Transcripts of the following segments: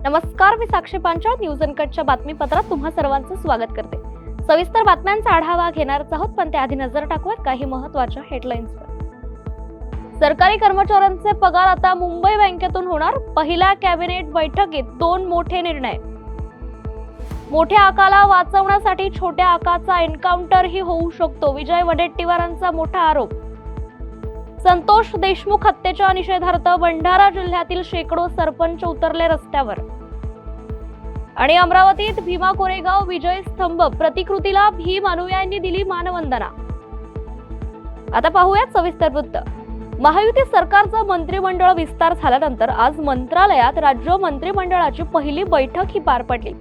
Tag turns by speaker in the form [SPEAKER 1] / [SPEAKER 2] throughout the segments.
[SPEAKER 1] नमस्कार, मी साक्षी पांचाळ न्यूज अनकटच्या बातमीपत्रात तुम्हा सर्वांचं स्वागत करते। सविस्तर बातम्यांचा आढावा घेणारच आहोत, पण त्याआधी नजर टाकूयात काही महत्त्वाच्या हेडलाईन्सवर। सरकारी कर्मचाऱ्यांचे पगार आता मुंबई बँकेतून होणार। पहिल्या कॅबिनेट बैठकीत 2 मोठे निर्णय। मोठ्या आकाला वाचवण्यासाठी छोट्या आकाचा एन्काउंटरही होऊ शकतो, विजय वडेट्टीवारांचा मोठा आरोप। संतोष देशमुख हत्येच्या निषेधार्थ भंडारा जिल्ह्यातील शेकडो सरपंच उतरले रस्त्यावर। आणि अमरावतीत भीमा कोरेगाव विजय स्तंभ प्रतिकृतीला भीम अनुयायांनी दिली मानवंदना। आता पाहूयात सविस्तर वृत्त। महायुती सरकारचा मंत्रिमंडळ विस्तार झाल्यानंतर आज मंत्रालयात राज्य मंत्रिमंडळाची पहिली बैठक ही पार पडली।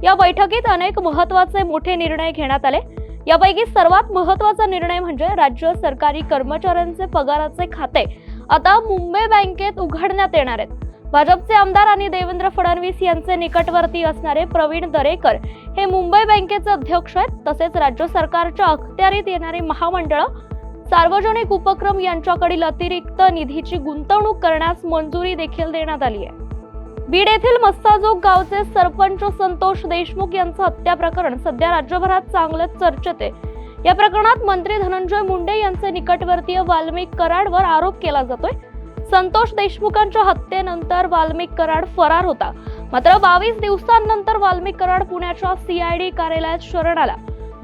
[SPEAKER 1] या बैठकीत अनेक महत्त्वाचे मोठे निर्णय घेण्यात आले। यापैकी सर्वात महत्त्वाचा निर्णय म्हणजे राज्य सरकारी कर्मचाऱ्यांचे पगाराचे खाते आता मुंबई बँकेत उघडण्यात येणार आहेत। भाजपचे आमदार आणि देवेंद्र फडणवीस यांचे निकटवर्ती असणारे प्रवीण दरेकर हे मुंबई बँकेचे अध्यक्ष आहेत। तसेच राज्य सरकारच्या अखत्यारीत येणारी महामंडळ, सार्वजनिक उपक्रम यांच्याकडील अतिरिक्त निधीची गुंतवणूक करण्यास मंजुरी देखील देण्यात आली आहे। बीड येथील मस्साजोग गावचे सरपंच संतोष देशमुख यांचं हत्या प्रकरण सध्या राज्यभरात चांगलंच चर्चेत आहे। या प्रकरणात मंत्री धनंजय मुंडे यांचे निकटवर्तीय वाल्मिक कराडवर आरोप केला जातोय। संतोष देशमुखांच्या हत्येनंतर वाल्मिक कराड फरार होता, मात्र 22 दिवसांनंतर वाल्मिक कराड पुण्याच्या सीआयडी कार्यालयात शरण आला।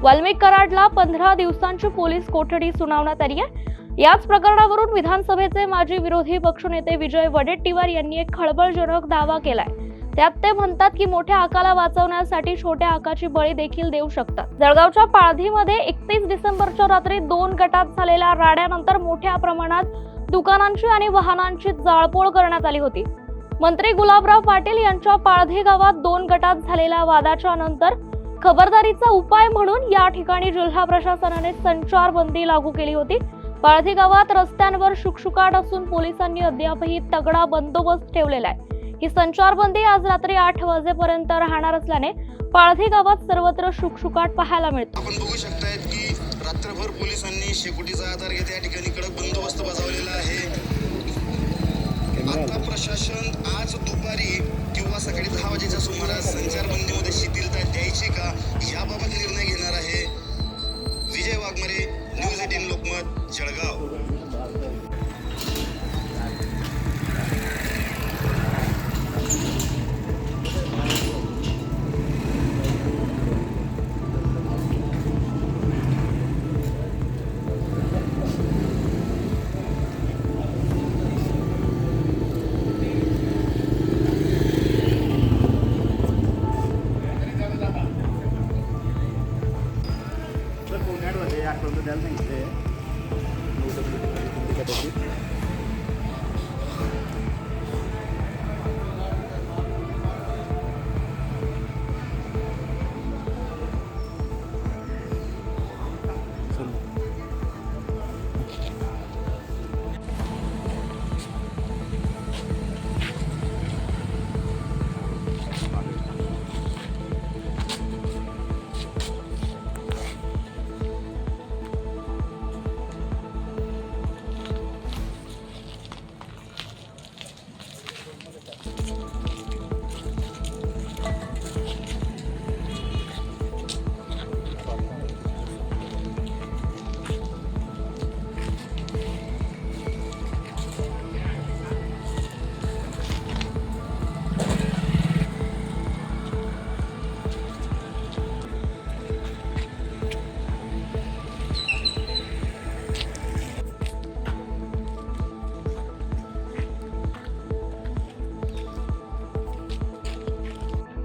[SPEAKER 1] वाल्मिक कराडला 15 दिवसांची पोलीस कोठडी सुनावण्यात आली आहे। याच प्रकरणावरून विधानसभेचे माजी विरोधी पक्षनेते विजय वडेट्टीवार यांनी एक खळबळजनक दावा केलाय। त्यात ते म्हणतात की मोठ्या आकाला वाचवण्यासाठी छोट्या आकाची बळी देखील देऊ शकतात। जळगावच्या पाळधीमध्ये 31 डिसेंबरच्या रात्री 2 गटात झालेल्या राड्यानंतर मोठ्या प्रमाणात दुकानांची आणि वाहनांची जाळपोळ करण्यात आली होती। मंत्री गुलाबराव पाटील यांच्या पाळधी गावात 2 गटात झालेल्या वादाच्या नंतर खबरदारीचा उपाय म्हणून या ठिकाणी जिल्हा प्रशासनाने संचारबंदी लागू केली होती। पाळधी गावात रस्त्यांवर शुकशुकाट असून पोलिसांनी अद्यापही तगडा बंदोबस्त ठेवलेला आहे। ही संचारबंदी आज रात्री 8 वाजेपर्यंत राहणार असल्याने पाळधी गावात सर्वत्र शुकशुकाट पाहायला मिळतो।
[SPEAKER 2] आपण बघू शकताय की रात्रभर पोलिसांनी शेकोटीचा आधार घेत या ठिकाणी कडक बंदोबस्त बजावलेला आहे। आता प्रशासन आज दुपारी किंवा सकाळी 10 वाजेच्या सुमारास संचारबंदीमध्ये शिथिलता द्यायची का याबाबत निर्णय घेणार आहे। विजय वाघमारे, न्यूज 18 लोकमत, जळगाव।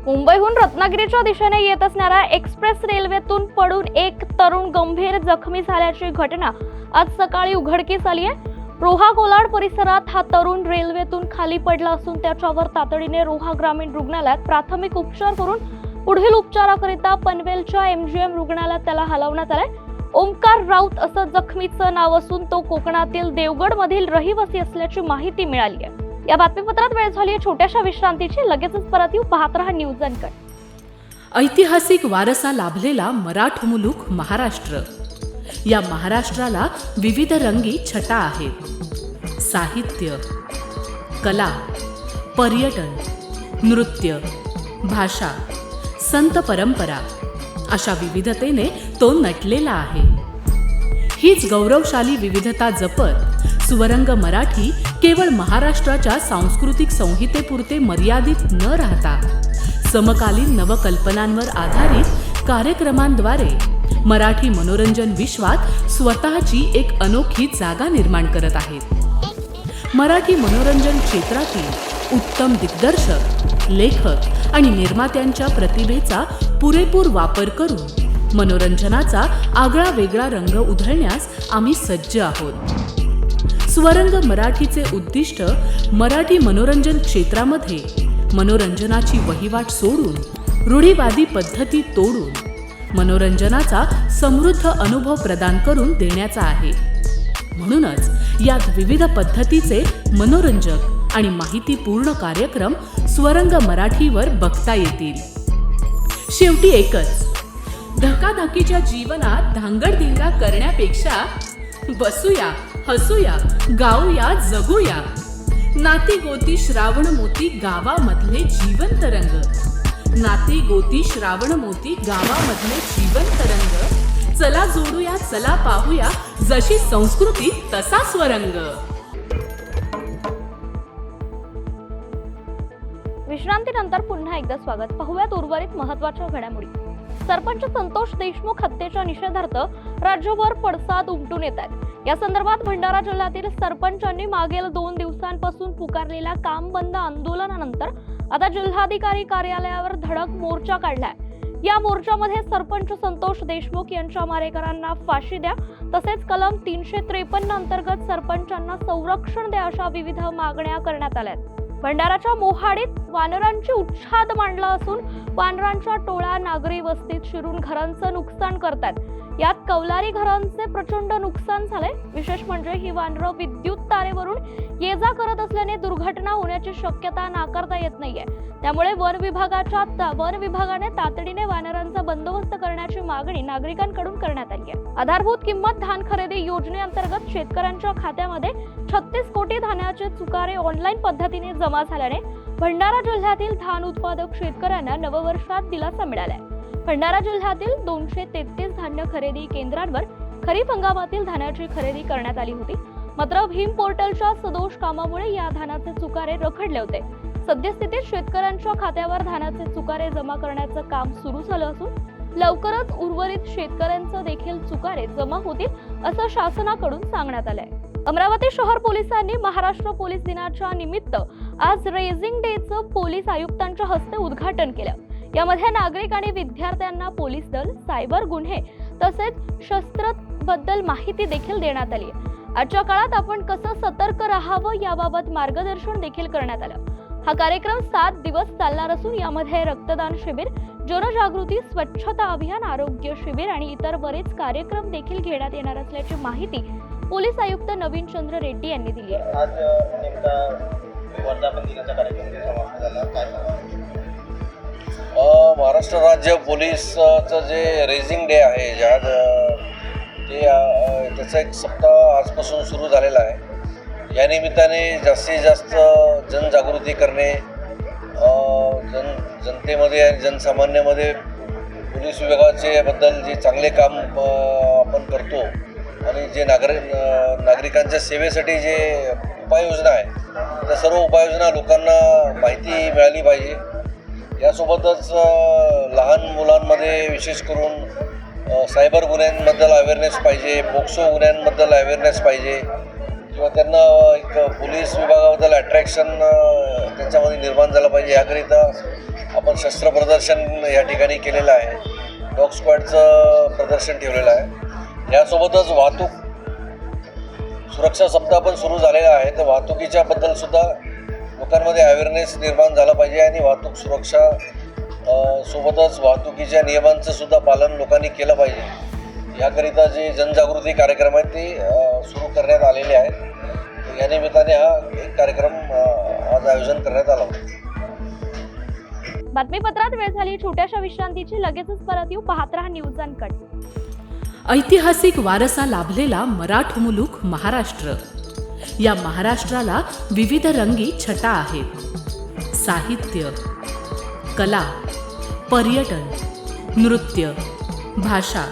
[SPEAKER 1] मुंबईहून रत्नागिरीच्या दिशेने येत असणाऱ्या एक्सप्रेस रेल्वेतून पडून एक तरुण गंभीर जखमी झाल्याची घटना आज सकाळी उघडकीस आली आहे। रोहा कोलाड परिसरात हा तरुण रेल्वेतून खाली पडला असून त्याच्यावर तातडीने रोहा ग्रामीण रुग्णालयात प्राथमिक उपचार करून पुढील उपचाराकरिता पनवेलच्या एमजीएम रुग्णालयात त्याला हलवण्यात आले। ओमकार राऊत असं जखमीचं नाव असून तो कोकणातील देवगड मधील रहिवासी असल्याची माहिती मिळाली आहे। या बातमीपत्रात वेळ झाली आहे छोट्याशा विश्रांतीची। लगेचच परत येऊ, पाहत रहा न्यूज अनकट।
[SPEAKER 3] ऐतिहासिक वारसा लाभलेला मराठ मुलूक महाराष्ट्र। या महाराष्ट्राला विविध रंगी छटा आहेत। साहित्य, कला, पर्यटन, नृत्य, भाषा, संत परंपरा अशा विविधतेने तो नटलेला आहे. हीच गौरवशाली विविधता जपत स्वरंग मराठी केवळ महाराष्ट्राच्या सांस्कृतिक संहितेपुरते मर्यादित न राहता समकालीन नवकल्पनांवर आधारित कार्यक्रमांद्वारे मराठी मनोरंजन विश्वात स्वतःची एक अनोखी जागा निर्माण करत आहेत. मराठी मनोरंजन क्षेत्रातील उत्तम दिग्दर्शक, लेखक आणि निर्मात्यांच्या प्रतिभेचा पुरेपूर वापर करून मनोरंजनाचा आगळा वेगळा रंग उधळण्यास आम्ही सज्ज आहोत. स्वरंग मराठीचे उद्दिष्ट मराठी मनोरंजन क्षेत्रामध्ये मनोरंजनाची वहिवाट सोडून, रूढीवादी पद्धती तोडून मनोरंजनाचा समृद्ध अनुभव प्रदान करून देण्याचा आहे. म्हणूनच यात विविध पद्धतीचे मनोरंजक आणि माहितीपूर्ण कार्यक्रम स्वरंग मराठीवर बघता येतील. शेवटी एकच, धकाधकीच्या जीवनात धांगडधिंगा करण्यापेक्षा बसूया, हसूया, गाऊया, जगूया. नाती गोती श्रावण मोती गावामधले जीवंत रंग. नाती गोती श्रावण मोती गावामधले जीवंत रंग. चला जोडूया, चला पाहूया, जशी संस्कृती तसा स्वरंग.
[SPEAKER 1] विश्रांतीनंतर पुन्हा एकदा स्वागत. पाहूयात उर्वरित महत्त्वाच्या घडामोडी. सरपंच संतोष देशमुख हत्येच्या निषेधार्थ राज्यभर पडसाद उमटून येत आहेत. या संदर्भात भंडारा जिल्ह्यातील सरपंचांनी मागील 2 दिवसांपासून पुकारलेल्या काम बंद आंदोलनानंतर आता जिल्हाधिकारी कार्यालयावर धडक मोर्चा काढलाय. या मोर्चामध्ये सरपंच संतोष देशमुख यांच्या मारेकरांना फाशी द्या, तसेच कलम 353 अंतर्गत सरपंचांना संरक्षण द्या अशा विविध मागण्या करण्यात आल्या. भंडाराच्या मोहाडीत वानरांची उच्छाद मांडला असून वानरांच्या टोळ्या नागरी वस्तीत शिरून घरांचं नुकसान करतात. यात कौलारी घरांचे प्रचंड नुकसान झाले. विशेष म्हणजे ही वानरं विद्युत तारेवरून ये-जा करत असल्याने दुर्घटना होण्याची शक्यता नाकारता येत नाहीये. त्यामुळे वन विभागाने तातडीने वानरांचा बंदोबस्त करण्याची मागणी नागरिकांकडून करण्यात आली आहे. आधारभूत किंमत धान खरेदी योजनेअंतर्गत शेतकऱ्यांच्या खात्यामध्ये 36 कोटी धान्याचे चुकारे ऑनलाईन पद्धतीने जमा झाल्याने भंडारा जिल्ह्यातील धान उत्पादक शेतकऱ्यांना नववर्षात दिलासा मिळालाय. भंडारा जिल्ह्यातील 233 धान्य खरेदी केंद्रांवर खरीप हंगामातील धान्याची खरेदी करण्यात आली होती. मात्र भीम पोर्टलच्या सदोष कामामुळे या धानाचे चुकारे रखडले होते. सद्यस्थितीत शेतकऱ्यांच्या खात्यावर धानाचे चुकारे जमा करण्याचं काम सुरू झालं असून लवकरच उर्वरित शेतकऱ्यांचं देखील चुकारे जमा होतील असं शासनाकडून सांगण्यात आलंय. अमरावती शहर पोलिसांनी महाराष्ट्र पोलीस दिनाच्या निमित्त आज रेझिंग डेचं पोलीस आयुक्तांच्या हस्ते उद्घाटन केलं. यामध्ये नागरिक आणि विद्यार्थ्यांना पोलीस दल, सायबर गुन्हे तसेच शस्त्रांबद्दल माहिती देखील देण्यात आली. आजच्या काळात आपण कसं सतर्क राहावं याबाबत मार्गदर्शन देखील करण्यात आलं. हा कार्यक्रम 7 दिवस चालणार असून यामध्ये रक्तदान शिबिर, जनजागृती, स्वच्छता अभियान, आरोग्य शिबिर आणि इतर बरेच कार्यक्रम देखील घेण्यात येणार असल्याची माहिती पोलीस आयुक्त नवीन चंद्र रेड्डी यांनी दिली आहे.
[SPEAKER 4] आज नेमका वर्धापन दिनाचा कार्यक्रम समाप्त झाला. काय
[SPEAKER 5] महाराष्ट्र राज्य पोलीसचं जे रेझिंग डे आहे, ज्यात त्याचा एक सप्ताह आजपासून सुरू झालेला आहे. या निमित्ताने जास्तीत जास्त जनजागृती करणे, जनतेमध्ये आणि जनसामान्यामध्ये पोलीस विभागाचे बद्दल जे चांगले काम आपण करतो आणि जे नागरिकांच्या सेवेसाठी जे उपाययोजना आहे त्या सर्व उपाययोजना लोकांना माहिती मिळाली पाहिजे. यासोबतच लहान मुलांमध्ये विशेष करून सायबर गुन्ह्यांबद्दल अवेअरनेस पाहिजे, पोक्सो गुन्ह्यांबद्दल अवेअरनेस पाहिजे किंवा त्यांना एक पोलीस विभागाबद्दल अट्रॅक्शन त्यांच्यामध्ये निर्माण झालं पाहिजे. याकरिता आपण शस्त्र प्रदर्शन या ठिकाणी केलेलं आहे. डॉग स्क्वॉडचं प्रदर्शन ठेवलेलं आहे. यासोबतच वाहतूक सुरक्षा सप्ताह पण सुरू झालेला आहे. तर वाहतुकीच्या बद्दल सुद्धा लोकांमध्ये अवेअरनेस निर्माण झालं पाहिजे आणि वाहतूक सुरक्षा सोबतच वाहतुकीच्या नियमांचं सुद्धा पालन लोकांनी केलं पाहिजे. याकरिता जे जनजागृती कार्यक्रम आहेत ते सुरू करण्यात आलेले आहेत. या निमित्ताने हा एक कार्यक्रम आज आयोजन करण्यात आला होता.
[SPEAKER 1] बातमीपत्रात वेळ झाली छोट्याशा विश्रांतीची. लगेचच परत येऊ. पाहत रहा न्यूज अनकट.
[SPEAKER 3] ऐतिहासिक वारसा लाभलेला मराठा मुलूक महाराष्ट्र. या महाराष्ट्राला विविध रंगी छटा आहेत. साहित्य, कला, पर्यटन, नृत्य, भाषा,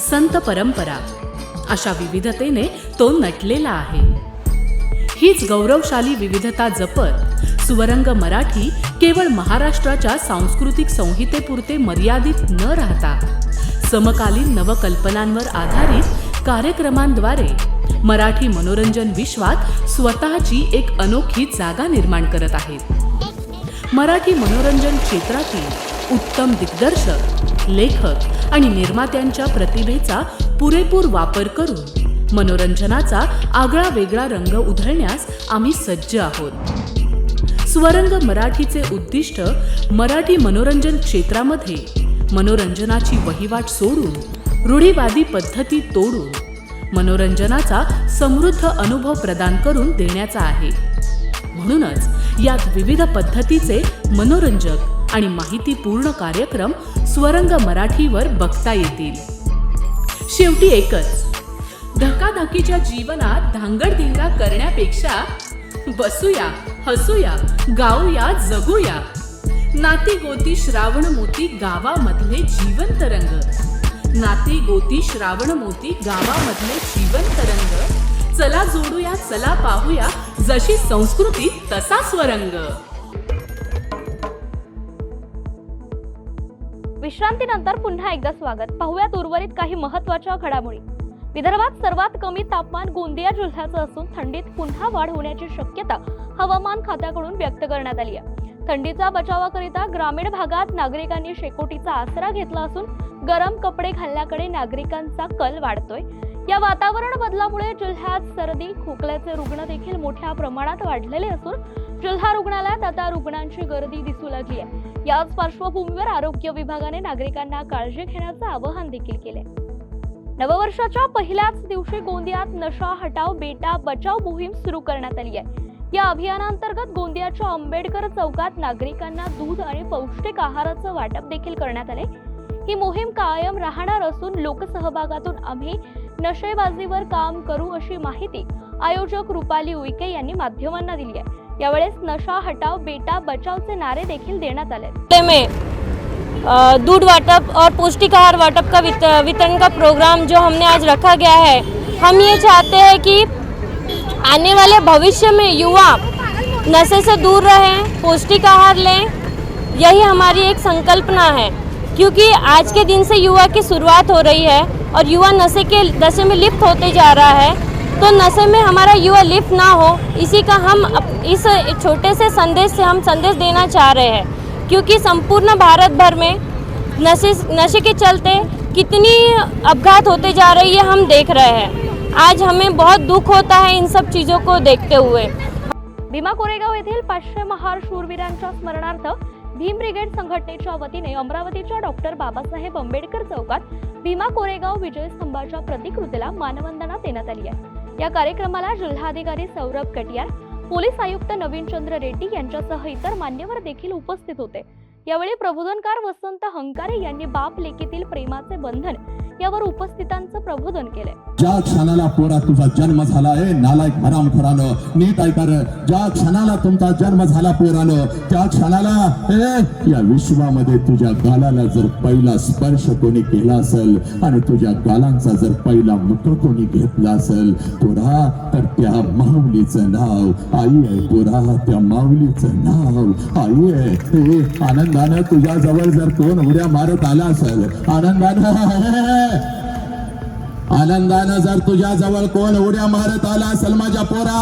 [SPEAKER 3] संत परंपरा अशा विविधतेने तो नटलेला आहे. हीच गौरवशाली विविधता जपत स्वरंग मराठी केवळ महाराष्ट्राच्या सांस्कृतिक संहितेपुरते मर्यादित न राहता समकालीन नवकल्पनांवर आधारित कार्यक्रमांद्वारे मराठी मनोरंजन विश्वात स्वतःची एक अनोखी जागा निर्माण करत आहेत. मराठी मनोरंजन क्षेत्रातील उत्तम दिग्दर्शक, लेखक आणि निर्मात्यांच्या प्रतिभेचा पुरेपूर वापर करून मनोरंजनाचा आगळा वेगळा रंग उधळण्यास आम्ही सज्ज आहोत. स्वरंग मराठीचे उद्दिष्ट मराठी मनोरंजन क्षेत्रामध्ये मनोरंजनाची वहिवाट सोडून, रूढिवादी पद्धती तोडून मनोरंजनाचा समृद्ध अनुभव प्रदान करून देण्याचा आहे. म्हणूनच यात विविध पद्धतीचे मनोरंजक आणि माहितीपूर्ण कार्यक्रम स्वरंग मराठीवर बघता येतील. शेवटी एकच, धकाधकीच्या जीवनात धांगडधिंगा करण्यापेक्षा बसूया, हसूया, गाऊया, जगूया. नाती गोती श्रावण मोती गावामधले जिवंत रंग. नाती गोती श्रावण मोती गावामधले जिवंत रंग. चला जोडूया, चला पाहूया, जशी संस्कृती तसा स्वरंग.
[SPEAKER 1] विश्रांतीनंतर पुन्हा एकदा स्वागत. पाहूयात उर्वरित काही महत्त्वाच्या घडामोडी. विदर्भात सर्वात कमी तापमान गोंदिया जिल्ह्याचं असून थंडीत पुन्हा वाढ होण्याची शक्यता हवामान खात्याकडून व्यक्त करण्यात आली आहे. थंडीचा बचावाकरिता ग्रामीण भागात नागरिकांनी शेकोटीचा आसरा घेतला असून गरम कपडे घालण्याकडे नागरिकांचा कल वाढतोय. या वातावरण बदलामुळे जिल्ह्यात सर्दी, खोकल्याचे रुग्ण देखील मोठ्या प्रमाणात वाढलेले असून जिल्हा रुग्णालयात आता रुग्णांची गर्दी दिसू लागली आहे. याच पार्श्वभूमीवर आरोग्य विभागाने नागरिकांना काळजी घेण्याचं आवाहन देखील केले. नववर्षाच्या पहिल्याच दिवशी गोंदियात नशा हटाव बेटा बचाव मोहीम सुरू करण्यात आली आहे. या अभियानांतर्गत गोंदियाच्या आंबेडकर चौकात नागरिकांना दूध आणि पौष्टिक आहाराचं वाटप देखील करण्यात आले. ही मोहीम कायम राहणार असून लोकसहभागातून आम्ही नशेबाजीवर काम करू अशी माहिती आयोजक रुपाली उईके यांनी माध्यमांना दिली आहे. यावेळेस नशा हटाव बेटा बचावचे नारे देखील देण्यात आले.
[SPEAKER 6] दूध वाटप और पौष्टिक आहार वाटप का वितरण का प्रोग्राम जो हमने आज रखा गया है, हम ये चाहते हैं कि आने वाले भविष्य में युवा नशे से दूर रहें, पौष्टिक आहार लें. यही हमारी एक संकल्पना है, क्योंकि आज के दिन से युवा की शुरुआत हो रही है और युवा नशे में लिप्त होते जा रहा है. तो नशे में हमारा युवा लिप्त ना हो, इसी का हम इस छोटे से संदेश से हम संदेश देना चाह रहे हैं. क्योंकि संपूर्ण भारत भर में नशे के चलते कितनी अपघात होते जा रही है हम देख रहे हैं. आज हमें बहुत दुख होता है इन सब चीज़ों को देखते हुए.
[SPEAKER 1] भीमा कोरेगाव येथील 500 महार शूरवीरांच्या स्मरणार्थ भीम ब्रिगेड संघटनेच्या वतीने अमरावतीच्या डॉक्टर बाबासाहेब आंबेडकर चौकात भीमा कोरेगाव विजय स्तंभाच्या प्रतिकृतीला मानवंदना देण्यात आली आहे. या कार्यक्रमाला जिल्हाधिकारी सौरभ कटियार, पोलीस आयुक्त नवीनचंद्र रेड्डी यांच्यासह इतर मान्यवर देखील उपस्थित होते. यावेळी प्रबोधनकार वसंत हंकारे यांनी बाप लेकीतील प्रेमाचे बंधन यावर उपस्थितांचं प्रबोधन केले.
[SPEAKER 7] ज्या क्षणाला पोरा तुझा जन्म झाला आहे नालायक हरामखोरानं, नीट ऐका रे, ज्या क्षणाला तुमचा जन्म झाला पोरानं, त्या क्षणाला या विश्वामध्ये तुझ्या गालाला जर पहिला स्पर्श कोणी केला असेल आणि तुझ्या गालांचा जर पहिला मुठ कोणी घेतला असेल पोरा, तर त्या माऊलीचं नाव आई आहे. पोरा, त्या माऊलीचं नाव आई आहे. आनंदानं तुझ्या जवळ जर कोण उड्या मारत आला असेल, आनंदानं जर तुझ्या जवळ कोण उड्या मारत आला असेल माझ्या पोरा,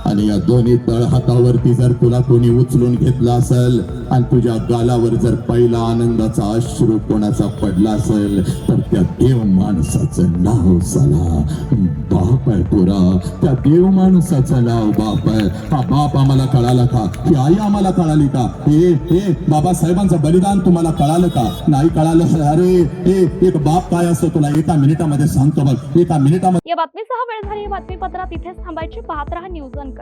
[SPEAKER 7] आणि या दोन्ही तळ हातावरती जर तुला कोणी उचलून घेतला असेल आणि तुझ्या गालावर जर पहिला आनंदाचा अश्रू कोणाचा पडला असेल, तर त्या देव माणसाचं नाव झाला बाप आहे पोरा. त्या देव माणसाचं नाव बाप आहे. हा बाप आम्हाला कळाला का? ही आई आम्हाला कळाली का? हे बाबासाहेबांचं बलिदान तुम्हाला कळालं का? नाही कळालं. अरे एक बाप काय असतो तुला एका मिनिटामध्ये सांगतो बघ. एका मिनिटामध्ये.
[SPEAKER 1] या बातमीसह वेळ झाली. बातमीपत्रात इथेच थांबायची. पाहत रहा न्यूज अनकट.